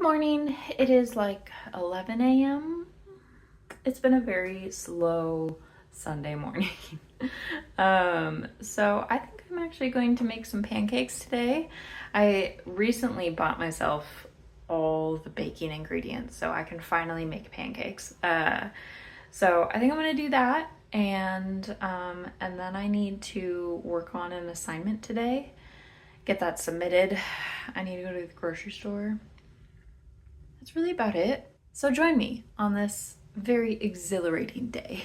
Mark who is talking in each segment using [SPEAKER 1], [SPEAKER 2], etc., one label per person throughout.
[SPEAKER 1] Good morning. It is like 11 a.m. It's been a very slow Sunday morning. So I think I'm actually going to make some pancakes today. I recently bought myself all the baking ingredients so I can finally make pancakes. So I think I'm gonna do that, and then I need to work on an assignment today. Get that submitted. I need to go to the grocery store. That's really about it. So join me on this very exhilarating day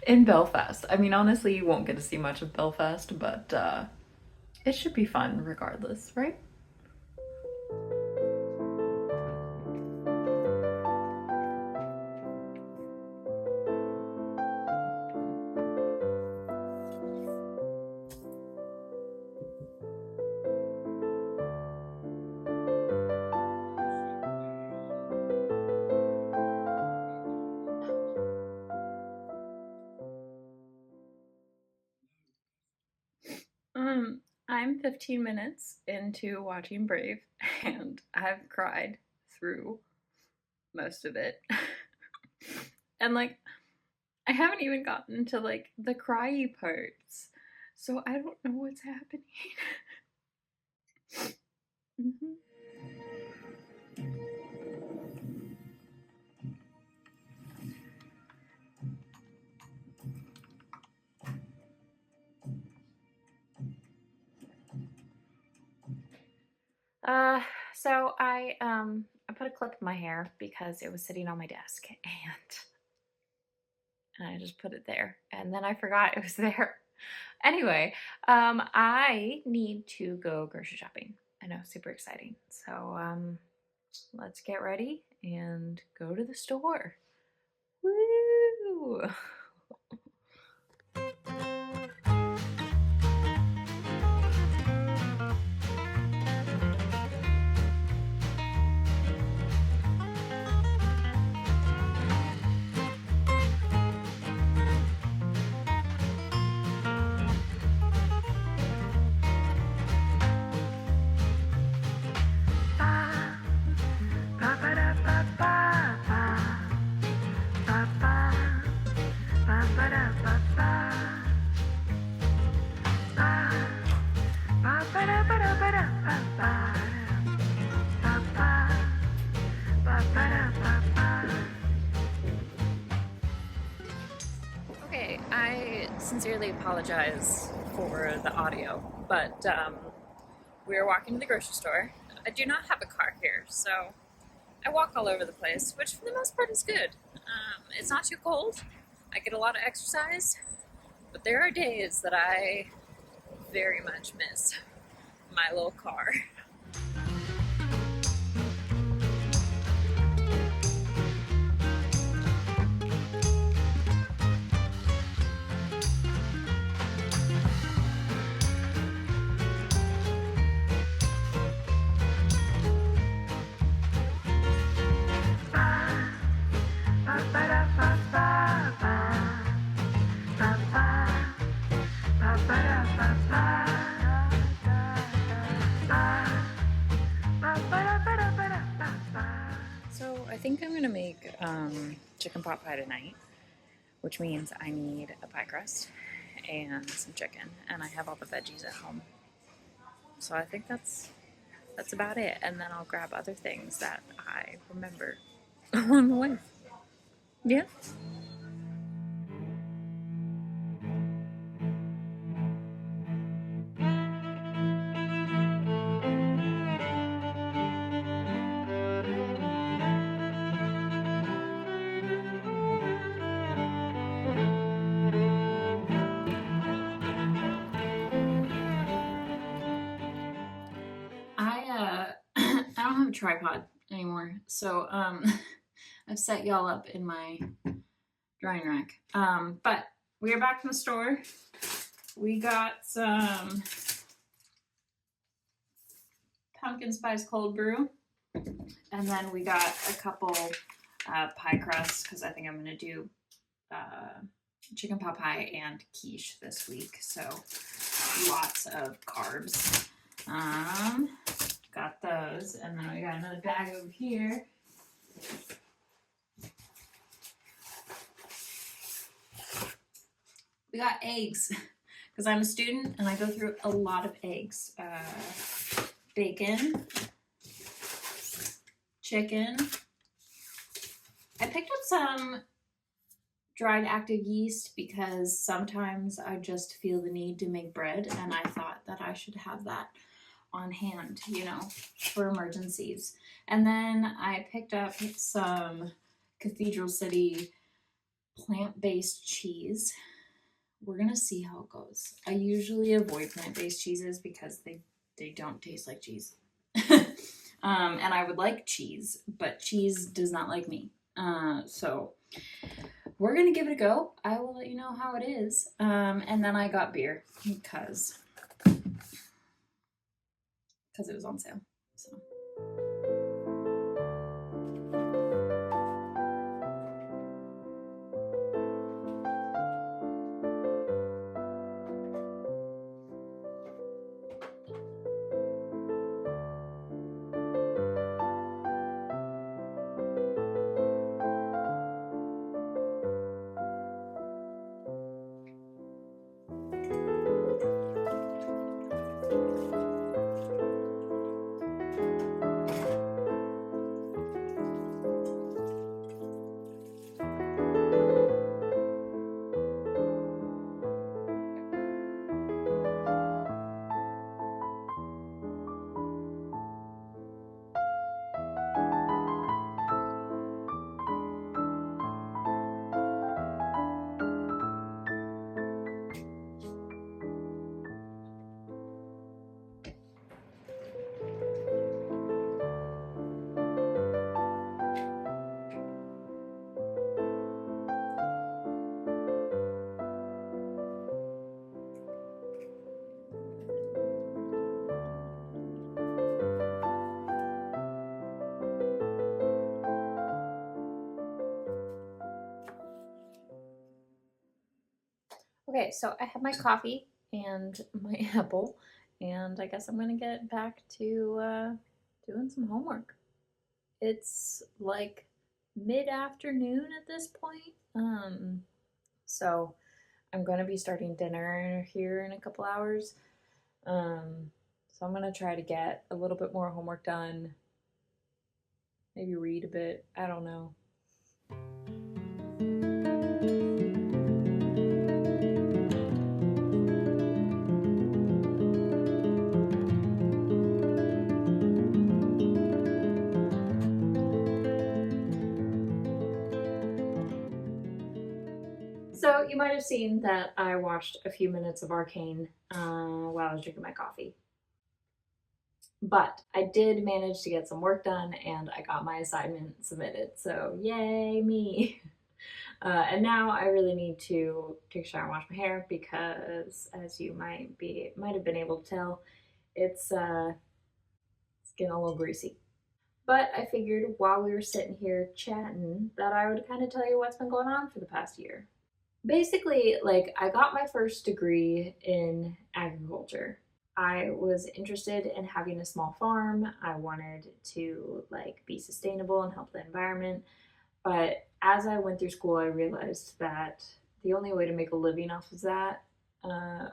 [SPEAKER 1] in Belfast. I mean, honestly, you won't get to see much of Belfast, but it should be fun regardless, right? I'm 15 minutes into watching Brave, and I've cried through most of it. And like, I haven't even gotten to like the cryy parts, so I don't know what's happening. Mhm. Uh, so I put a clip in my hair because it was sitting on my desk, and I just put it there, and then I forgot it was there. Anyway, I need to go grocery shopping. I know, super exciting. So let's get ready and go to the store. Woo! Okay, I sincerely apologize for the audio, but we are walking to the grocery store. I do not have a car here, so I walk all over the place, which for the most part is good. It's not too cold. I get a lot of exercise, but there are days that I very much miss my little car. So I think I'm gonna make chicken pot pie tonight, which means I need a pie crust and some chicken, and I have all the veggies at home. So I think that's about it, and then I'll grab other things that I remember along the way. Yeah. I don't have a tripod anymore, so I've set y'all up in my drying rack. But we are back from the store. We got some pumpkin spice cold brew, and then we got a couple pie crusts because I think I'm gonna do chicken pot pie and quiche this week. So lots of carbs. Got those. those. And then we got another bag over here. We got eggs, because I'm a student and I go through a lot of eggs. Bacon, chicken. I picked up some dried active yeast because sometimes I just feel the need to make bread, and I thought that I should have that on hand, you know, for emergencies. And then I picked up some Cathedral City plant-based cheese. We're gonna see how it goes. I usually avoid plant-based cheeses because they don't taste like cheese. And I would like cheese, but cheese does not like me. So we're gonna give it a go. I will let you know how it is. And then I got beer because it was on sale. So. Okay, so I have my coffee and my apple, and I guess I'm gonna get back to doing some homework. It's like mid-afternoon at this point, so I'm gonna be starting dinner here in a couple hours. So I'm gonna try to get a little bit more homework done, maybe read a bit, I don't know. So you might have seen that I watched a few minutes of Arcane while I was drinking my coffee. But I did manage to get some work done and I got my assignment submitted. So yay me. And now I really need to take a shower and wash my hair because, as you might have been able to tell, it's getting a little greasy. But I figured while we were sitting here chatting that I would kind of tell you what's been going on for the past year. Basically, like, I got my first degree in agriculture. I was interested in having a small farm. I wanted to like be sustainable and help the environment. But as I went through school, I realized that the only way to make a living off of that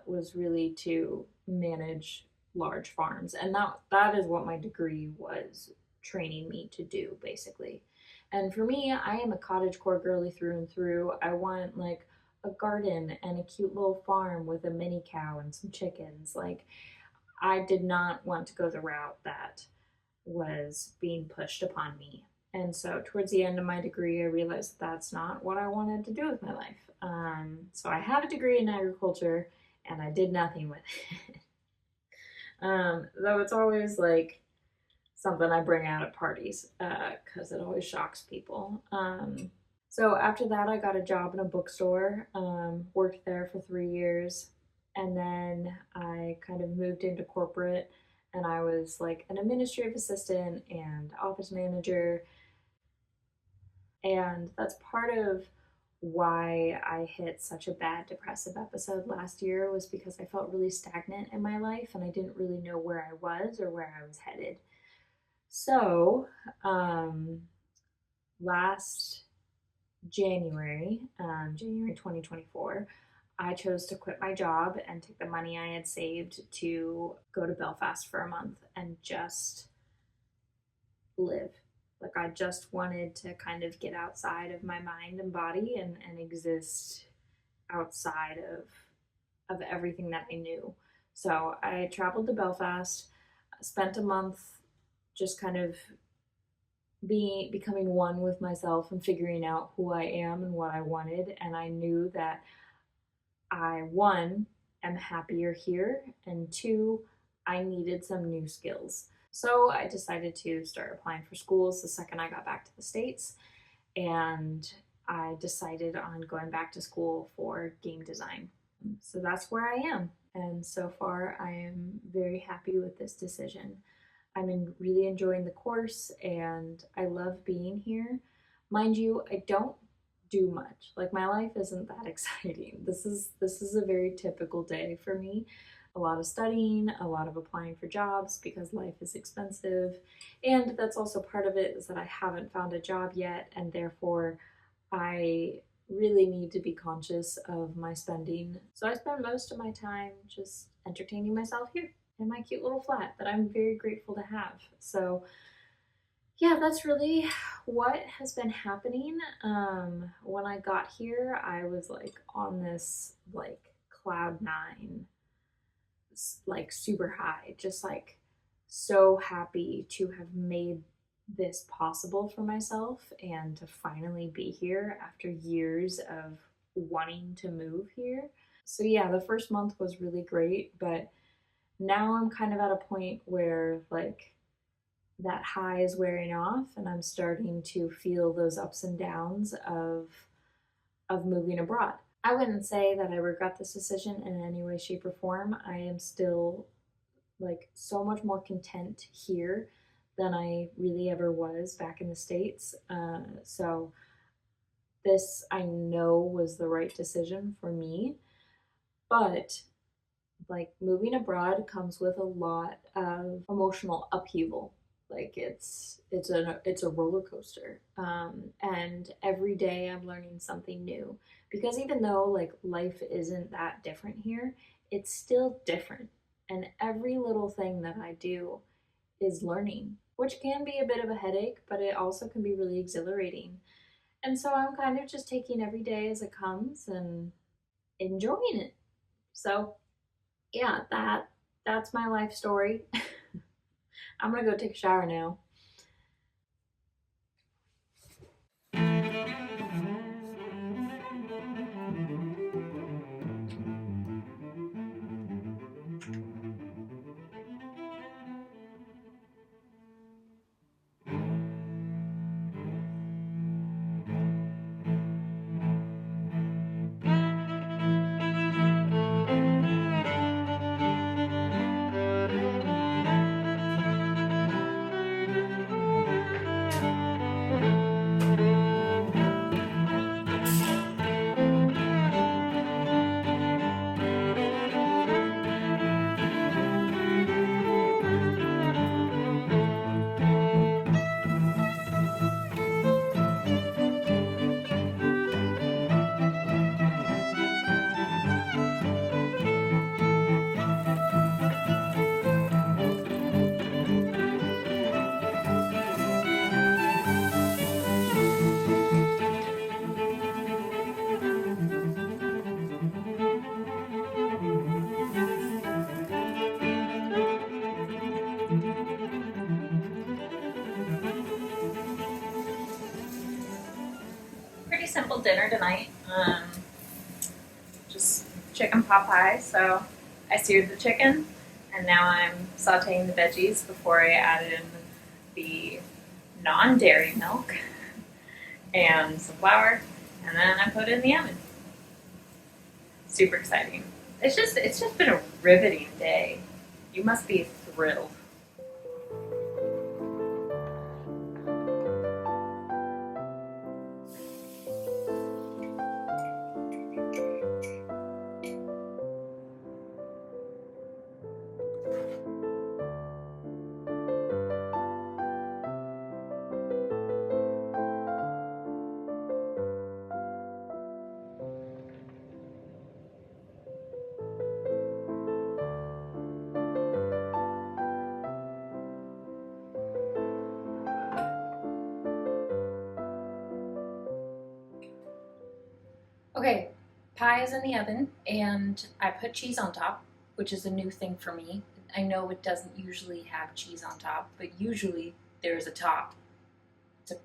[SPEAKER 1] was really to manage large farms. And that is what my degree was training me to do, basically. And for me, I am a cottagecore girly through and through. I want like a garden and a cute little farm with a mini cow and some chickens. Like, I did not want to go the route that was being pushed upon me. And so towards the end of my degree, I realized that's not what I wanted to do with my life. So I have a degree in agriculture and I did nothing with it. Though it's always like something I bring out at parties because it always shocks people. So after that, I got a job in a bookstore, worked there for 3 years, and then I kind of moved into corporate and I was like an administrative assistant and office manager. And that's part of why I hit such a bad depressive episode last year, was because I felt really stagnant in my life and I didn't really know where I was or where I was headed. So, last January 2024, I chose to quit my job and take the money I had saved to go to Belfast for a month and just live. Like, I just wanted to kind of get outside of my mind and body and exist outside of everything that I knew. So I traveled to Belfast, spent a month just kind of becoming one with myself and figuring out who I am and what I wanted. And I knew that I, one, am happier here, and two, I needed some new skills. So I decided to start applying for schools the second I got back to the States, and I decided on going back to school for game design. So that's where I am. And so far, I am very happy with this decision. Really enjoying the course and I love being here. Mind you, I don't do much. Like, my life isn't that exciting. This is a very typical day for me. A lot of studying, a lot of applying for jobs because life is expensive. And that's also part of it, is that I haven't found a job yet, and therefore I really need to be conscious of my spending. So I spend most of my time just entertaining myself here in my cute little flat that I'm very grateful to have. So yeah, that's really what has been happening. When I got here, I was like on this like cloud nine, like super high, just like so happy to have made this possible for myself and to finally be here after years of wanting to move here. So yeah, the first month was really great, but now I'm kind of at a point where like that high is wearing off and I'm starting to feel those ups and downs of moving abroad. I wouldn't say that I regret this decision in any way, shape, or form. I am still like so much more content here than I really ever was back in the States. So this I know was the right decision for me, but like moving abroad comes with a lot of emotional upheaval. Like it's a roller coaster, and every day I'm learning something new, because even though like life isn't that different here, it's still different, and every little thing that I do is learning, which can be a bit of a headache, but it also can be really exhilarating. And so I'm kind of just taking every day as it comes and enjoying it. So yeah, that's my life story. I'm gonna go take a shower now. Pretty simple dinner tonight. Just chicken pot pie. So I seared the chicken, and now I'm sauteing the veggies before I add in the non-dairy milk and some flour, and then I put it in the oven. Super exciting. It's just been a riveting day. You must be thrilled. Okay, pie is in the oven, and I put cheese on top, which is a new thing for me. I know it doesn't usually have cheese on top, but usually there's a top. It's a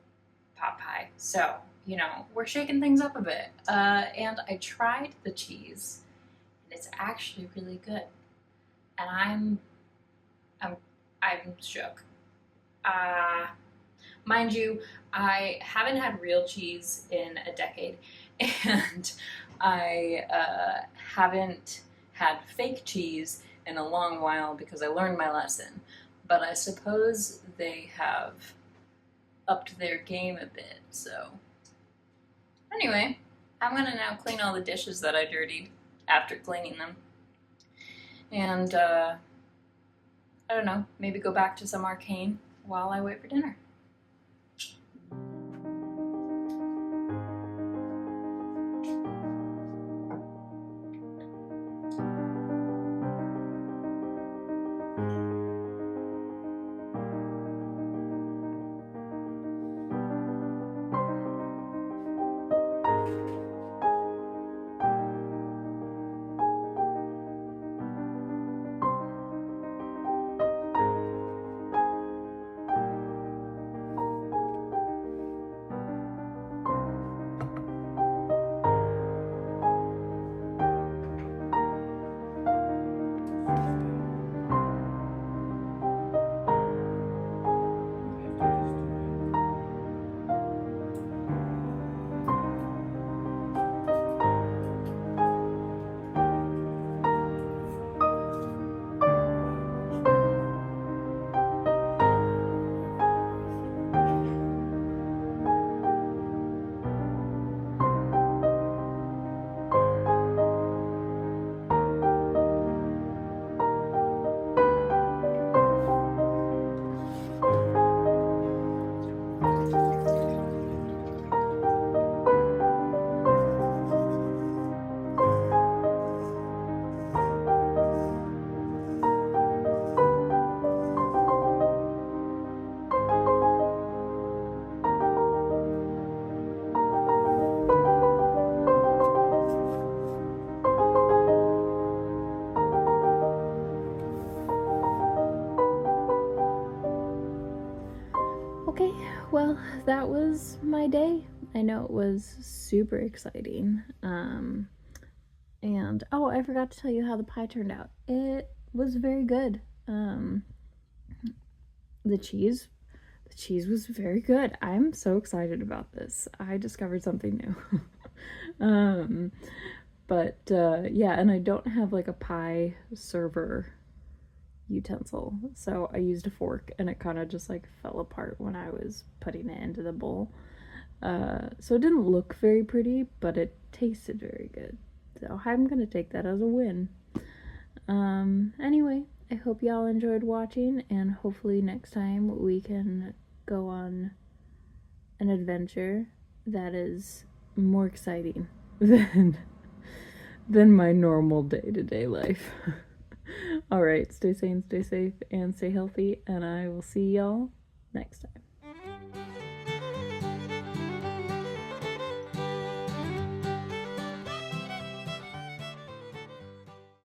[SPEAKER 1] pot pie. So, you know, we're shaking things up a bit. And I tried the cheese, and it's actually really good. And I'm shook. Mind you, I haven't had real cheese in a decade, and I haven't had fake cheese in a long while because I learned my lesson. But I suppose they have upped their game a bit, so. Anyway, I'm gonna now clean all the dishes that I dirtied after cleaning them. And, I don't know, maybe go back to some arcane while I wait for dinner. Okay, well, that was my day. I know it was super exciting. And oh, I forgot to tell you how the pie turned out. It was very good. The cheese was very good. I'm so excited about this. I discovered something new. But yeah, and I don't have like a pie server utensil, so I used a fork and it kind of just like fell apart when I was putting it into the bowl. So it didn't look very pretty, but it tasted very good, so I'm gonna take that as a win. Anyway, I hope y'all enjoyed watching, and hopefully next time we can go on an adventure that is more exciting than my normal day-to-day life. All right, stay sane, stay safe, and stay healthy, and I will see y'all next time.